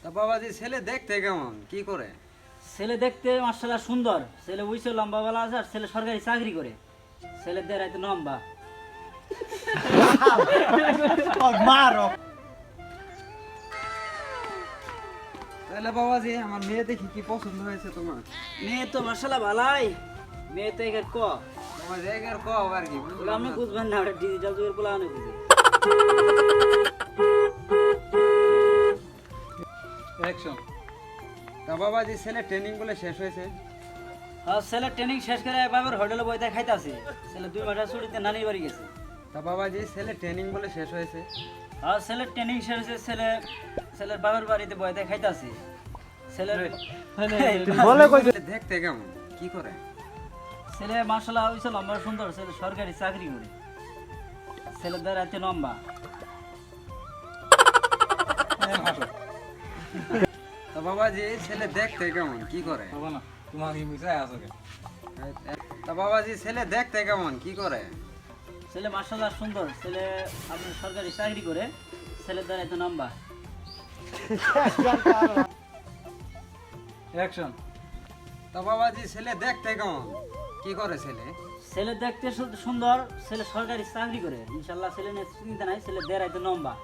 তা বাবাজি ছেলে দেখতে কেমন, কি করে? ছেলে দেখতে মাশাআল্লাহ সুন্দর, ছেলে উইছে লম্বা বালা আছে, আর ছেলে সরকারি চাকরি করে। ছেলে দেড়াইতে লম্বা। মারো তাহলে বাবাজি আমার মেয়ে দেখি কি পছন্দ হয়েছে তোমার? মেয়ে তো মাশাআল্লাহ ভালাই, মেয়ে তো একের ক বাবাজি এর কও আর কি ওগুলো আপনি বুঝবেন না, ওটা ডিজিটাল যুগের পোলা অনেক বুঝে। অ্যাকশন। তা বাবাজি ছেলে ট্রেনিং বলে শেষ হয়েছে? আর ছেলে ট্রেনিং শেষ করে বাবার হোটেলে বইতে খাইতাছে। ছেলে 2 মাসের ছুটিতে নানির বাড়ি গেছে। তা বাবাজি ছেলে ট্রেনিং বলে শেষ হয়েছে? আর ছেলে ট্রেনিং শেষ হয়েছে, ছেলের বাবার বাড়িতে বইতে খাইতাছে। ছেলের বলে কই ছেলে দেখতে কেমন, কি করে? ছেলে মাশাআল্লাহ হইছে লম্বা সুন্দর, ছেলে সরকারি চাকরি করে। ছেলে দেড়াইতে লম্বা। তা বাবাজি ছেলে দেখতে কেমন, কি করে? বাবা না তোমার কি মিছাই আছে কে? তা বাবাজি ছেলে দেখতে কেমন, কি করে? ছেলে মাশাআল্লাহ সুন্দর, ছেলে আপনার সরকারি চাকরি করে। ছেলে দেড়াইতে লম্বা। অ্যাকশন। তা বাবাজি ছেলে দেখতে কেমন, কি করে ছেলে? ছেলে দেখতে সুন্দর, ছেলে সরকারি চাকরি করে। ইনশাআল্লাহ ছেলে নিয়ে চিন্তা নাই, ছেলে দেড়াইতে লম্বা।